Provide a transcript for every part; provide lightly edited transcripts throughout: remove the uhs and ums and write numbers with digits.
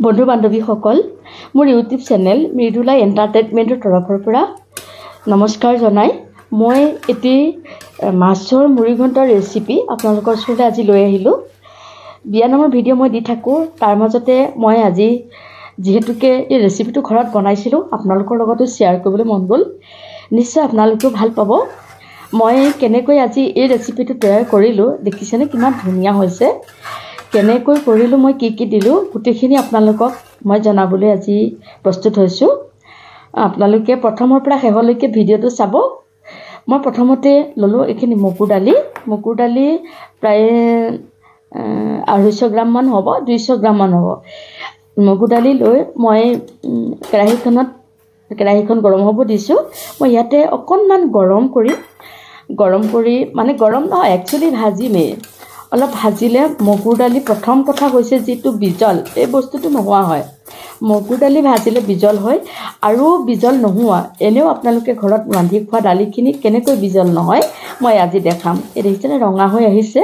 বন্ধু বান্ধৱীসকল মোৰ YouTube channel Mridula এণ্টাৰটেইনমেণ্টৰ তৰফৰ পৰা নমস্কাৰ জনাই মই এটি মাছৰ মুৰিঘণ্টাৰ ৰেচিপি আপোনালোকৰ ওচৰলৈ আজি লৈ আহিলোঁ। বিয়া নামৰ ভিডিঅ' মই দি থাকোঁ, তাৰ মাজতে মই আজি যিহেতুকে এই ৰেচিপিটো ঘৰত বনাইছিলোঁ আপোনালোকৰ লগতো শ্বেয়াৰ কৰিবলৈ মন গ'ল। নিশ্চয় আপোনালোকেও ভাল পাব। মই কেনেকৈ আজি এই ৰেচিপিটো তৈয়াৰ কৰিলোঁ দেখিছেনে, কিমান ধুনীয়া হৈছে। কেনেকৈ কৰিলোঁ, মই কি দিলোঁ, গোটেইখিনি আপোনালোকক মই জনাবলৈ আজি প্ৰস্তুত হৈছোঁ। আপোনালোকে প্ৰথমৰ পৰা শেষলৈকে ভিডিঅ'টো চাব। মই প্ৰথমতে ল'লোঁ এইখিনি মগুৰ দালি প্ৰায় 250 গ্ৰামমান হ'ব, 200 গ্ৰামমান হ'ব। মগুৰ দালি লৈ মই কেৰাহীখন গৰম হ'ব দিছোঁ। মই ইয়াতে অকণমান গৰম কৰি মানে গৰম নহয়, একচুৱেলি ভাজিমেই। অলপ ভাজিলে মগুৰ দালি, প্ৰথম কথা হৈছে যিটো বিজল, এই বস্তুটো নোহোৱা হয়। মগুৰ দালি ভাজিলে বিজল হয়, আৰু বিজল নোহোৱা এনেও আপোনালোকে ঘৰত ৰান্ধি খোৱা দালিখিনি কেনেকৈ বিজল নহয় মই আজি দেখাম। এই দেখিছেনে, ৰঙা হৈ আহিছে,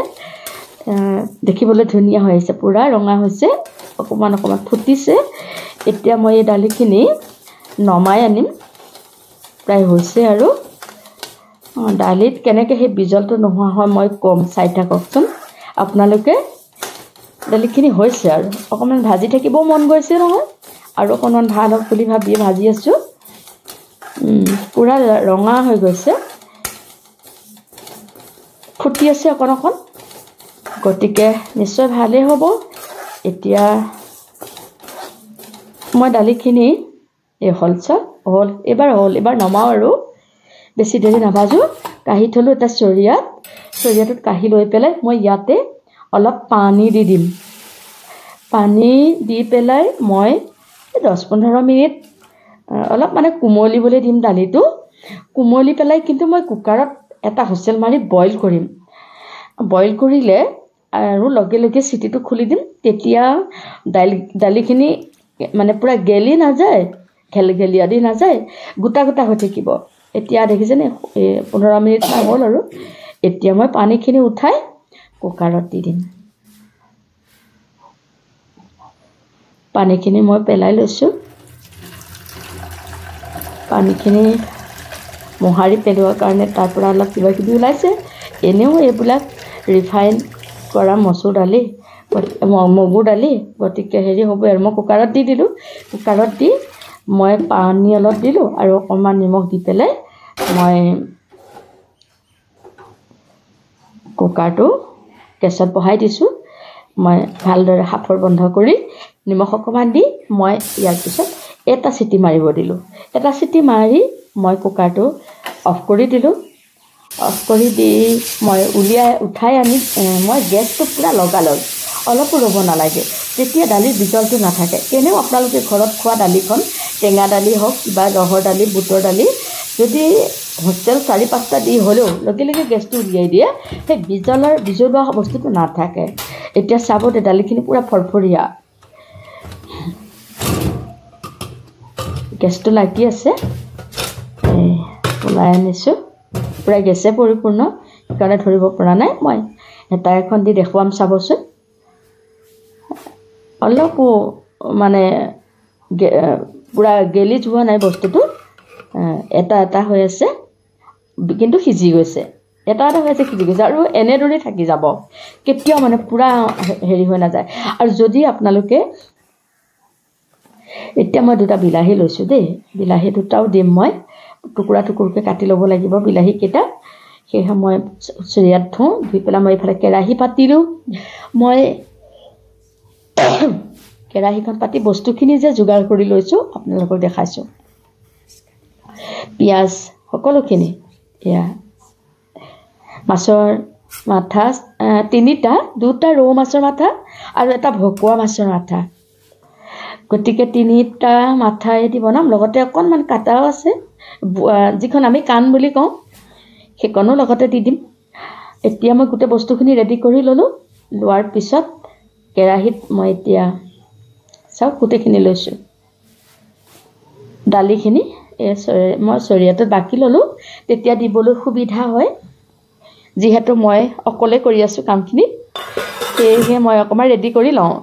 দেখিবলৈ ধুনীয়া হৈ আহিছে, পূৰা ৰঙা হৈছে, অকণমান ফুটিছে। এতিয়া মই এই দালিখিনি নমাই আনিম, প্ৰায় হৈছে। আৰু দালিত কেনেকৈ সেই বিজলটো নোহোৱা হয় মই ক'ম, চাই থাককচোন আপোনালোকে। দালিখিনি হৈছে আৰু অকণমান ভাজি থাকিবও মন গৈছে নহয়, আৰু অকণমান ভাল হওক বুলি ভাবি ভাজি আছোঁ। পূৰা ৰঙা হৈ গৈছে, ফুটি আছে অকণ, গতিকে নিশ্চয় ভালেই হ'ব। এতিয়া মই দালিখিনি এইবাৰ নমাওঁ আৰু বেছি দেৰি নাভাজোঁ। কাঢ়ি থলোঁ এটা চৰিয়াটোত কাঢ়ি লৈ পেলাই মই ইয়াতে অলপ পানী দি দিম। পানী দি পেলাই মই 10-15 মিনিট অলপ মানে কোমলিবলৈ দিম দালিটো। কোমলি পেলাই কিন্তু মই কুকাৰত এটা হুইচেল মাৰি বইল কৰিম। বইল কৰিলে আৰু লগে লগে চিটিটো খুলি দিম, তেতিয়া দালিখিনি মানে পূৰা গেলি নাযায়, ঘেলঘেলীয়া দি নাযায়, গোটা হৈ থাকিব। এতিয়া দেখিছেনে 15 মিনিটমান হ'ল, আৰু এতিয়া মই পানীখিনি উঠাই কুকাৰত দি দিম। পানীখিনি মই পেলাই লৈছোঁ। পানীখিনি মোহাৰি পেলোৱাৰ কাৰণে তাৰ পৰা অলপ কিবা কিবি ওলাইছে। এনেও এইবিলাক ৰিফাইন কৰা মগুৰ দালি, গতিকে হ'ব আৰু। মই কুকাৰত দি দিলোঁ। কুকাৰত দি মই পানী অলপ দিলোঁ আৰু অকণমান নিমখ দি পেলাই মই কুকাৰটো গেছত বহাই দিছোঁ। মই ভালদৰে সাঁফৰ বন্ধ কৰি নিমখ অকণমান দি মই ইয়াৰ পিছত এটা চিটি মাৰিব দিলোঁ। এটা চিটি মাৰি মই কুকাৰটো অফ কৰি দিলোঁ। অফ কৰি দি মই উঠাই আনি মই গেছটো পূৰা লগালোঁ, অলপো ৰ'ব নালাগে, তেতিয়া দালিৰ বিজলটো নাথাকে। এনেও আপোনালোকে ঘৰত খোৱা দালিখন, টেঙা দালি হওক, কিবা ৰহৰ দালি, বুটৰ দালি, যদি হোষ্টেল 4-5টা দি হ'লেও লগে লগে গেছটো উলিয়াই দিয়ে, সেই বিজলোৱা বস্তুটো নাথাকে। এতিয়া চাব দে, দালিখিনি পূৰা ফৰফৰীয়া, গেছটো লাগি আছে, ওলাই আনিছোঁ। পূৰা গেছে পৰিপূৰ্ণ, সেইকাৰণে ধৰিব পৰা নাই। মই হেতা এখন দি দেখুৱাম, চাবচোন। অলপো মানে পূৰা গেলি যোৱা নাই বস্তুটো, এটা হৈ আছে, কিন্তু সিজি গৈছে। এটা হৈ আছে, সিজি গৈছে, আৰু এনেদৰে থাকি যাব, কেতিয়াও মানে পূৰা হৈ নাযায়। আৰু যদি আপোনালোকে, এতিয়া মই 2টা বিলাহী লৈছোঁ দেই, বিলাহী 2টাও দিম। মই টুকুৰাকৈ কাটি ল'ব লাগিব বিলাহীকেইটা। সেয়েহে মই চৰিয়াত ধুই পেলাই মই এইফালে কেৰাহী পাতিলোঁ। মই কেৰাহীখন পাতি বস্তুখিনি যে যোগাৰ কৰি লৈছোঁ আপোনালোকক দেখাইছোঁ। পিঁয়াজ সকলোখিনি, এয়া মাছৰ মাথা 3টা, 2টা ৰৌ মাছৰ মাথা আৰু এটা ভকুৱা মাছৰ মাথা। গতিকে 3টা মাথায়েদি বনাম, লগতে অকণমান কাটাও আছে, যিখন আমি কাণ বুলি কওঁ, সেইকণো লগতে দি দিম। এতিয়া মই গোটেই বস্তুখিনি ৰেডি কৰি ল'লোঁ। লোৱাৰ পিছত কেৰাহীত মই এতিয়া চাওক গোটেইখিনি লৈছোঁ। দালিখিনি মই চৰিয়াটোত বাকি ল'লোঁ, তেতিয়া দিবলৈ সুবিধা হয়। যিহেতু মই অকলে কৰি আছোঁ কামখিনি, সেয়েহে মই অকণমান ৰেডি কৰি লওঁ।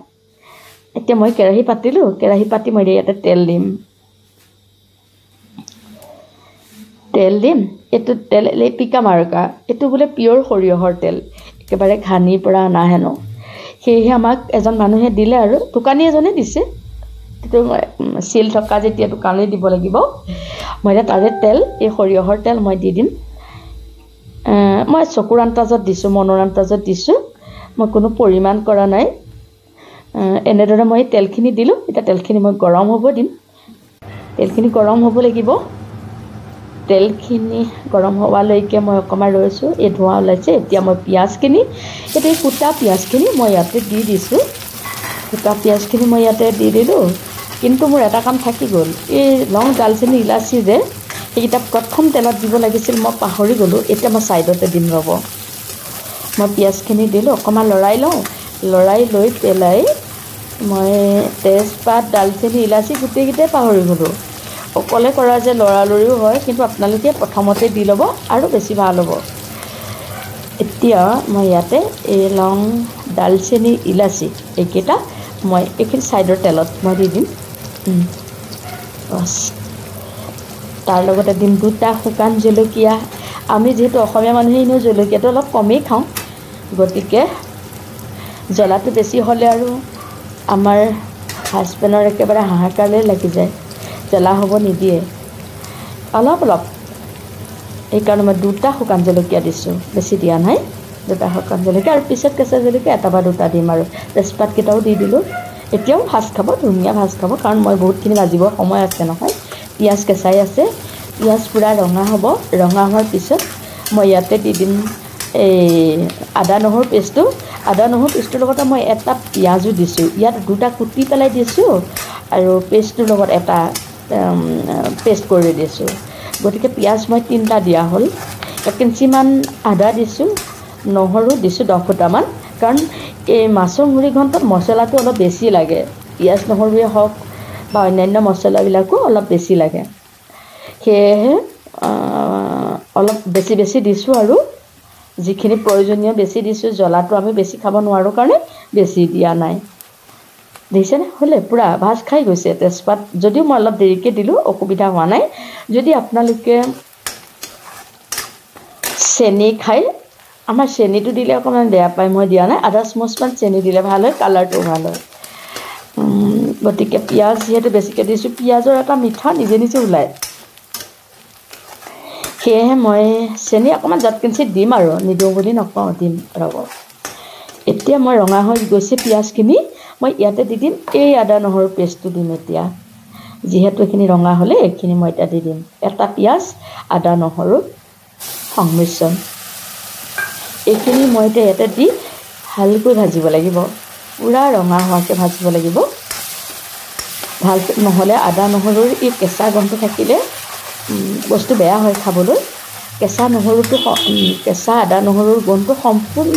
এতিয়া মই কেৰাহী পাতিলোঁ কেৰাহী পাতি মই ইয়াতে তেল দিম এইটো তেল এই পিকা মাৰকা এইটো বোলে পিয়ৰ সৰিয়হৰ তেল একেবাৰে ঘানিৰ পৰা অনা হেনো সেয়েহে আমাক এজন মানুহে দিলে আৰু দোকানী এজনে দিছে এইটো চিল থকা যেতিয়া দোকানী দিব লাগিব মই এতিয়া তাৰে তেল এই সৰিয়হৰ তেল মই দি দিম মই চকুৰ আন্তাজত দিছোঁ মনৰ আন্তাজত দিছোঁ মই কোনো পৰিমাণ কৰা নাই এনেদৰে মই তেলখিনি দিলোঁ এতিয়া তেলখিনি মই গৰম হ'ব দিম তেলখিনি গৰম হ'ব লাগিব তেলখিনি গৰম হোৱালৈকে মই অকণমান ৰৈছোঁ এই ধোঁৱা ওলাইছে এতিয়া মই পিঁয়াজখিনি এতিয়া এই কুটা পিঁয়াজখিনি মই ইয়াতে দি দিছোঁ কুটা পিঁয়াজখিনি মই ইয়াতে দি দিলোঁ কিন্তু মোৰ এটা কাম থাকি গ'ল এই লং ডালচেনি ইলাচি যে সেইকেইটা প্ৰথম তেলত দিব লাগিছিল মই পাহৰি গ'লোঁ এতিয়া মই ছাইডতে দিম ৰ'ব মই পিঁয়াজখিনি দিলোঁ অকণমান লৰাই লওঁ লৰাই লৈ পেলাই মই তেজপাত ডালচেনি ইলাচি গোটেইকেইটাই পাহৰি গ'লোঁ অকলে কৰা যে লৰালৰিও হয় কিন্তু আপোনালোকে প্ৰথমতে দি ল'ব আৰু বেছি ভাল হ'ব এতিয়া মই ইয়াতে এই লং ডালচেনি ইলাচি এইকেইটা মই এইখিনি ছাইডৰ তেলত মই দি দিম বাছ তাৰ লগতে দিম দুটা শুকান জলকীয়া আমি যিহেতু অসমীয়া মানুহে এনেও জলকীয়াটো অলপ কমেই খাওঁ গতিকে জ্বলাটো বেছি হ'লে আৰু আমাৰ হাজবেণ্ডৰ একেবাৰে হাহাকাৰলৈ লাগি যায় জ্বলা হ'ব নিদিয়ে অলপ এইকাৰণে মই দুটা শুকান জলকীয়া দিছোঁ বেছি দিয়া নাই দুটা শুকান জলকীয়া আৰু পিছত কেঁচা জলকীয়া এটা বা দুটা দিম আৰু তেজপাতকেইটাও দি দিলোঁ এতিয়াও ভাজ খাব ধুনীয়া ভাজ খাব কাৰণ মই বহুতখিনি ভাজিবৰ সময় আছে নহয় পিঁয়াজ কেঁচাই আছে পিঁয়াজ পূৰা ৰঙা হ'ব ৰঙা হোৱাৰ পিছত মই ইয়াতে দি দিম এই আদা নহৰু পেষ্টটোৰ লগতে মই এটা পিঁয়াজো দিছোঁ ইয়াত দুটা কুটি পেলাই দিছোঁ আৰু পেষ্টটোৰ লগত এটা পেষ্ট কৰি দিছোঁ গতিকে পিঁয়াজ মই 3টা দিয়া হ'ল 1 ইঞ্চিমান আদা দিছোঁ নহৰু দিছোঁ 10 ফুটামান কাৰণ এই মাছৰ মুড়ি ঘণ্টত মছলাটো অলপ বেছি লাগে পিঁয়াজ নহৰুৱে হওক বা অন্যান্য মছলাবিলাকো অলপ বেছি লাগে সেয়েহে অলপ বেছি দিছোঁ আৰু যিখিনি প্ৰয়োজনীয় বেছি দিছোঁ জ্বলাটো আমি বেছি খাব নোৱাৰোঁ কাৰণে বেছি দিয়া নাই দেখিছেনে হ'লে পূৰা ভাজ খাই গৈছে তেজপাত যদিও মই অলপ দেৰিকৈ দিলোঁ অসুবিধা হোৱা নাই যদি আপোনালোকে চেনি খায় আমাৰ চেনিটো দিলে অকণমান বেয়া পায় মই দিয়া নাই আধা চামুচমান চেনি দিলে ভাল হয় কালাৰটো ভাল হয় গতিকে পিঁয়াজ যিহেতু বেছিকৈ দিছোঁ পিঁয়াজৰ এটা মিঠা নিজে ওলায় সেয়েহে মই চেনি অকণমান জটকিঞ্চিত দিম আৰু নিদিওঁ বুলি নকওঁ দিম ৰ'ব এতিয়া মই ৰঙা হৈ গৈছে পিঁয়াজখিনি মই ইয়াতে দি দিম এই আদা নহৰু পেষ্টটো দিম এতিয়া যিহেতু এইখিনি ৰঙা হ'লে এইখিনি মই এতিয়া দি দিম এটা পিঁয়াজ আদা নহৰু সংমিশ্ৰণ এইখিনি মই এতিয়া ইয়াতে দি ভালকৈ ভাজিব লাগিব পূৰা ৰঙা হোৱাকৈ ভাজিব লাগিব ভাল নহ'লে আদা নহৰুৰ এই কেঁচা গন্ধটো থাকিলে বস্তু বেয়া হয় খাবলৈ কেঁচা আদা নহৰুৰ গোন্ধটো সম্পূৰ্ণ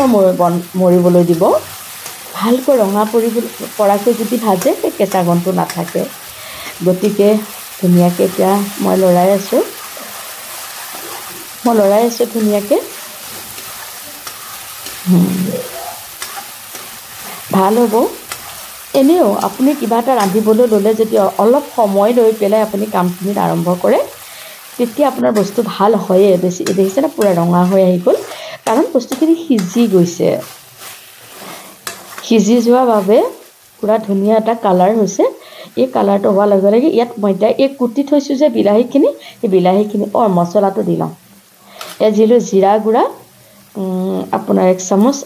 মৰিবলৈ দিব ভালকৈ ৰঙা পৰাকৈ যদি ভাজে সেই কেঁচা গন্ধটো নাথাকে গতিকে ধুনীয়াকৈ এতিয়া মই লৰাই আছোঁ ধুনীয়াকৈ ভাল হ'ব এনেও আপুনি কিবা এটা ৰান্ধিবলৈ ল'লে যদি অলপ সময় লৈ পেলাই আপুনি কামখিনিত আৰম্ভ কৰে তেতিয়া আপোনাৰ বস্তু ভাল হয়ে বেছি দেখিছেনে পূৰা ৰঙা হৈ আহি গ'ল কাৰণ বস্তুখিনি সিজি গৈছে সিজি যোৱাৰ বাবে পূৰা ধুনীয়া এটা কালাৰ হৈছে এই কালাৰটো হোৱাৰ লগে লগে ইয়াত মই এতিয়া এই কুটি থৈছোঁ যে বিলাহীখিনি এই বিলাহীখিনি মছলাটো দি লওঁ ইয়াত দিলোঁ জিৰা গুড়া আপোনাৰ 1 চামুচ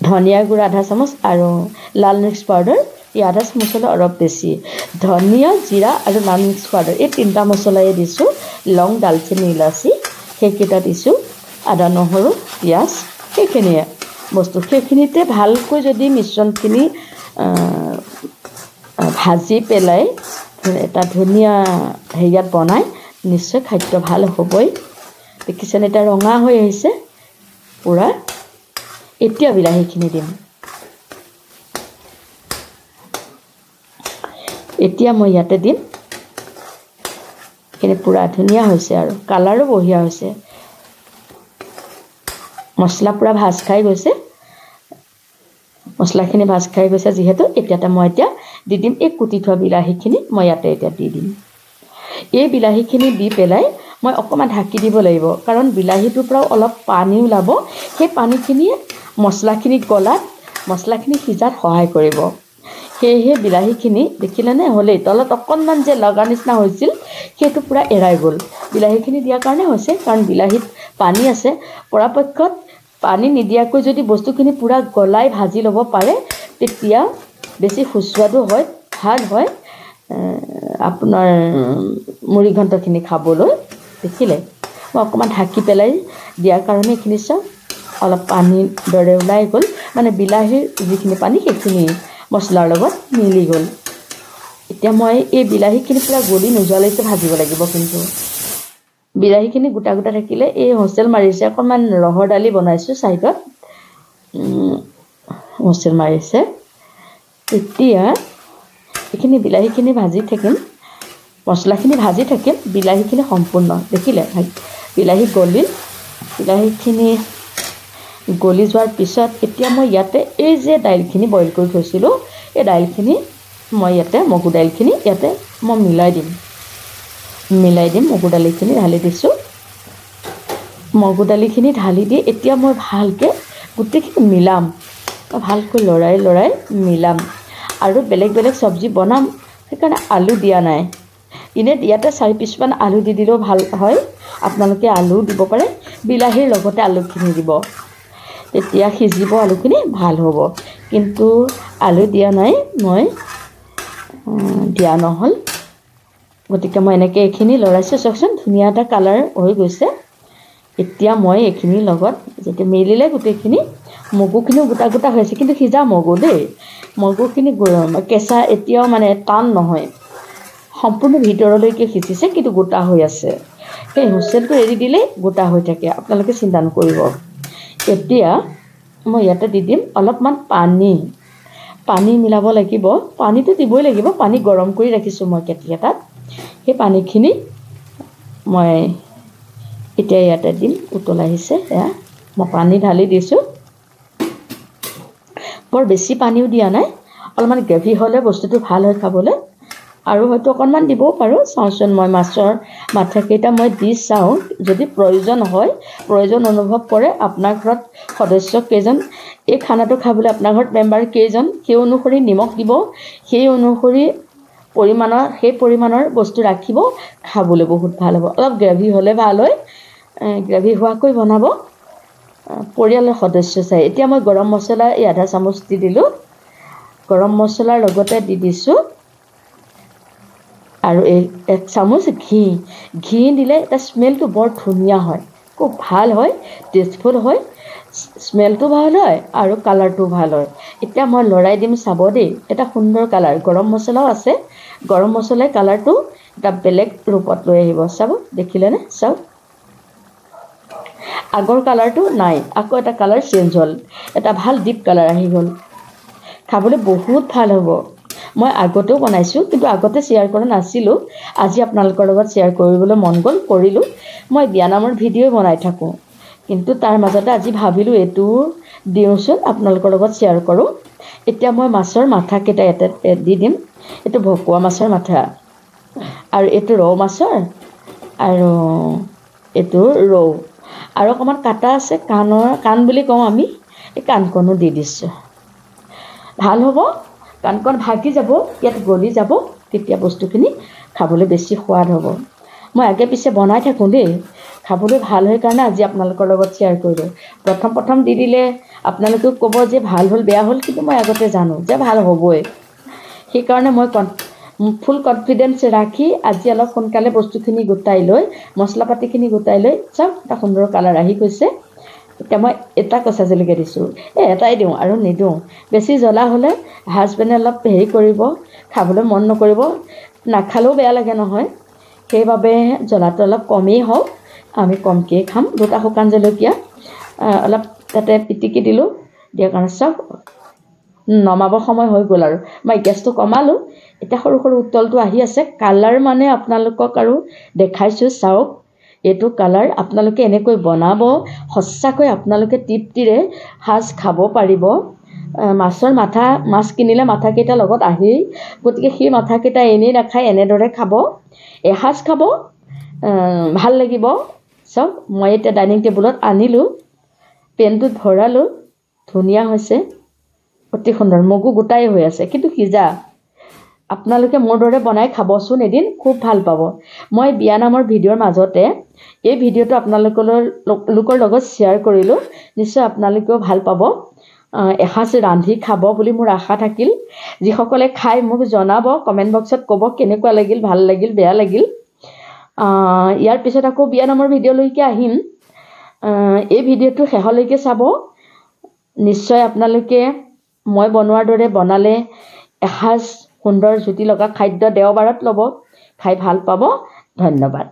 ধনিয়া গুড়া আধা চামুচ আৰু লাল মিৰ্চ পাউডাৰ এই আধা চামুচলৈ অলপ বেছি ধনিয়া জিৰা আৰু লাল মিৰ্চ পাউডাৰ এই 3টা মছলাই দিছোঁ লং ডালচেনি ইলাচি সেইকেইটা দিছোঁ আদা নহৰু পিঁয়াজ সেইখিনিয়ে বস্তু সেইখিনিতে ভালকৈ যদি মিশ্ৰণখিনি ভাজি পেলাই এটা ধুনীয়া হেৰিয়াত বনাই নিশ্চয় খাদ্য ভাল হ'বই দেখিছেনে এতিয়া ৰঙা হৈ আহিছে পূৰা এতিয়া বিলাহীখিনি দিম এতিয়া মই ইয়াতে দিম এইখিনি পূৰা ধুনীয়া হৈছে আৰু কালাৰো বঢ়িয়া হৈছে মছলা পূৰা ভাজ খাই গৈছে মছলাখিনি ভাজ খাই গৈছে যিহেতু এতিয়া মই এতিয়া দি দিম এই কুটি থোৱা বিলাহীখিনি মই ইয়াতে এতিয়া দি দিম এই বিলাহীখিনি দি পেলাই মই অকণমান ঢাকি দিব লাগিব কাৰণ বিলাহীটোৰ পৰা অলপ পানী ওলাব সেই পানীখিনিয়ে মছলাখিনি গলাত মছলাখিনি সিজাত সহায় কৰিব সেয়েহে বিলাহীখিনি দেখিলেনে হ'লেই তলত অকণমান যে লগা নিচিনা হৈছিল সেইটো পূৰা এৰাই গ'ল বিলাহীখিনি দিয়াৰ কাৰণে হৈছে কাৰণ বিলাহীত পানী আছে পৰাপক্ষত পানী নিদিয়াকৈ যদি বস্তুখিনি পূৰা গলাই ভাজি ল'ব পাৰে তেতিয়া বেছি সুস্বাদু হয় ভাল হয় আপোনাৰ মুড়ি ঘণ্টখিনি খাবলৈ দেখিলে মই অকণমান ঢাকি পেলাই দিয়াৰ কাৰণে এইখিনি চাওক অলপ পানীৰ দৰে ওলাই গ'ল মানে বিলাহীৰ যিখিনি পানী সেইখিনি মছলাৰ লগত মিলি গ'ল এতিয়া মই এই বিলাহীখিনি পূৰা গলি নোযোৱালৈকে ভাজিব লাগিব কিন্তু বিলাহীখিনি গোটা গোটা থাকিলে এই হোষ্টেল মাৰিছে অকণমান ৰহৰ দালি বনাইছোঁ চাইডত হোষ্টেল মাৰিছে এতিয়া এইখিনি বিলাহীখিনি ভাজি থাকিম মছলাখিনি ভাজি থাকিম বিলাহীখিনি সম্পূৰ্ণ দেখিলে বিলাহী বিলাহীখিনি গলি যোৱাৰ পিছত এতিয়া মই ইয়াতে এই যে দাইলখিনি বইল কৰি থৈছিলোঁ এই দাইলখিনি মই ইয়াতে মগু দাইলখিনি ইয়াতে মই মিলাই দিম মগু দালিখিনি ঢালি দিছোঁ মগু দালিখিনি ঢালি দি এতিয়া মই ভালকৈ গোটেইখিনি মিলাম ভালকৈ লৰাই মিলাম আৰু বেলেগ বেলেগ চব্জি বনাম সেইকাৰণে আলু দিয়া নাই ইনে ইয়াতে 4 পিচমান আলু দি দিলেও ভাল হয় আপোনালোকে আলু দিব পাৰে বিলাহীৰ লগতে আলুখিনি দিব তেতিয়া সিজিব আলুখিনি ভাল হ'ব কিন্তু আলু দিয়া নাই মই দিয়া নহ'ল গতিকে মই এনেকৈ এইখিনি লৰাইছোঁ চাওকচোন ধুনীয়া এটা কালাৰ হৈ গৈছে এতিয়া মই এইখিনিৰ লগত যেতিয়া মিলিলে গোটেইখিনি মগুখিনিও গোটা গোটা হৈছে কিন্তু সিজা মগু দেই মগুখিনি কেঁচা এতিয়াও মানে টান নহয় সম্পূৰ্ণ ভিতৰলৈকে সিজিছে কিন্তু গোটা হৈ আছে সেই হোষ্টেলটো এৰি দিলে গোটা হৈ থাকে আপোনালোকে চিন্তা নকৰিব এতিয়া মই ইয়াতে দি দিম অলপমান পানী মিলাব লাগিব পানীটো দিবই লাগিব পানী গৰম কৰি ৰাখিছোঁ মই কেটলি এটাত সেই পানীখিনি মই এতিয়া ইয়াতে দিম উতল আহিছে এয়া মই পানী ঢালি দিছোঁ বৰ বেছি পানীও দিয়া নাই অলপমান গ্ৰেভি হ'লে বস্তুটো ভাল হয় খাবলৈ আৰু হয়তো অকণমান দিবও পাৰোঁ চাওঁচোন মই মাছৰ মাথাকেইটা মই দি চাওঁ যদি প্ৰয়োজন অনুভৱ কৰে আপোনাৰ ঘৰত সদস্য কেইজন এই খানাটো খাবলৈ আপোনাৰ ঘৰত মেম্বাৰ কেইজন সেই অনুসৰি নিমখ দিব সেই অনুসৰি সেই পৰিমাণৰ বস্তু ৰাখিব খাবলৈ বহুত ভাল হ'ব অলপ গ্ৰেভি হ'লে ভাল হয় গ্ৰেভি হোৱাকৈ বনাব পৰিয়ালৰ সদস্য চাই এতিয়া মই গৰম মছলা এই আধা চামুচ দি দিলোঁ গৰম মছলাৰ লগতে দি দিছোঁ আৰু 1 চামুচ ঘি দিলে এটা স্মেলটো বৰ ধুনীয়া হয় খুব ভাল হয় টেষ্টফুল হয় স্মেলটো ভাল হয় আৰু কালাৰটো ভাল হয় এতিয়া মই লৰাই দিম চাব দেই এটা সুন্দৰ কালাৰ গৰম মছলাও আছে গৰম মছলাই কালাৰটো এটা বেলেগ ৰূপত লৈ আহিব চাব দেখিলেনে চাওক আগৰ কালাৰটো নাই আকৌ এটা কালাৰ চেঞ্জ হ'ল এটা ভাল ডিপ কালাৰ আহি গ'ল খাবলৈ বহুত ভাল হ'ব মই আগতেও বনাইছোঁ কিন্তু আগতে শ্বেয়াৰ কৰা নাছিলোঁ আজি আপোনালোকৰ লগত শ্বেয়াৰ কৰিবলৈ মন গ'ল কৰিলোঁ মই বিয়ানামৰ ভিডিঅ' বনাই থাকোঁ কিন্তু তাৰ মাজতে আজি ভাবিলোঁ এইটো দিওঁচোন আপোনালোকৰ লগত শ্বেয়াৰ কৰোঁ এতিয়া মই মাছৰ মাথাকেইটা ইয়াতে দি দিম এইটো ভকুৱা মাছৰ মাথা আৰু এইটো ৰৌ মাছৰ আৰু এইটো ৰৌ আৰু অকণমান কাটা আছে কাণ বুলি কওঁ আমি এই কাণকণো দি দিছোঁ ভাল হ'ব কাণকণ ভাগি যাব ইয়াত গলি যাব তেতিয়া বস্তুখিনি খাবলৈ বেছি সোৱাদ হ'ব মই আগে পিছে বনাই থাকোঁ দেই খাবলৈ ভাল হয় কাৰণে আজি আপোনালোকৰ লগত শ্বেয়াৰ কৰিলোঁ প্ৰথম দি দিলে আপোনালোকেও ক'ব যে ভাল হ'ল বেয়া হ'ল কিন্তু মই আগতে জানো যে ভাল হ'বই সেইকাৰণে মই ফুল কনফিডেঞ্চ ৰাখি আজি অলপ সোনকালে বস্তুখিনি গোটাই লৈ মছলা পাতিখিনি গোটাই লৈ চাওক এটা সুন্দৰ কালাৰ আহি গৈছে এতিয়া মই এটা কেঁচা জলকীয়া দিছোঁ এটাই দিওঁ আৰু নিদিওঁ বেছি জ্বলা হ'লে হাজবেণ্ডে অলপ হেৰি কৰিব খাবলৈ মন নকৰিব নাখালেও বেয়া লাগে নহয় সেইবাবে জ্বলাটো অলপ কমেই হওক আমি কমকৈ খাম 2টা শুকান জলকীয়া অলপ তাতে পিটিকি দিলোঁ দিয়াৰ কাৰণে চাওক নমাব সময় হৈ গ'ল আৰু মই গেছটো কমালোঁ এতিয়া সৰু উতলটো আহি আছে কালাৰ মানে আপোনালোকক আৰু দেখাইছোঁ চাওক এইটো কালাৰ আপোনালোকে এনেকৈ বনাব সঁচাকৈ আপোনালোকে তৃপ্তিৰে সাজ খাব পাৰিব মাছৰ মাথা মাছ কিনিলে মাথাকেইটা লগত আহেই গতিকে সেই মাথাকেইটা এনেই নাখায় এনেদৰে খাব এসাঁজ খাব ভাল লাগিব চাওক মই এতিয়া ডাইনিং টেবুলত আনিলোঁ পেনটোত ভৰালোঁ ধুনীয়া হৈছে অতি সুন্দৰ মগু গোটাই হৈ আছে কিন্তু সিজা আপোনালোকে মোৰ দৰে বনাই খাবচোন এদিন খুব ভাল পাব মই বিয়া নামৰ ভিডিঅ'ৰ মাজতে এই ভিডিঅ'টো আপোনালোকৰ লগত শ্বেয়াৰ কৰিলোঁ নিশ্চয় আপোনালোকেও ভাল পাব এসাঁজ ৰান্ধি খাব বুলি মোৰ আশা থাকিল যিসকলে খাই মোক জনাব কমেণ্ট বক্সত ক'ব কেনেকুৱা লাগিল ভাল লাগিল বেয়া লাগিল ইয়াৰ পিছত আকৌ বিয়া নামৰ ভিডিঅ'লৈকে আহিম এই ভিডিঅ'টো শেষলৈকে চাব নিশ্চয় আপোনালোকে মই বনোৱাৰ দৰে বনালে এসাঁজ সুন্দৰ জুতি লগা খাদ্য দেওবাৰত ল'ব খাই ভাল পাব ধন্যবাদ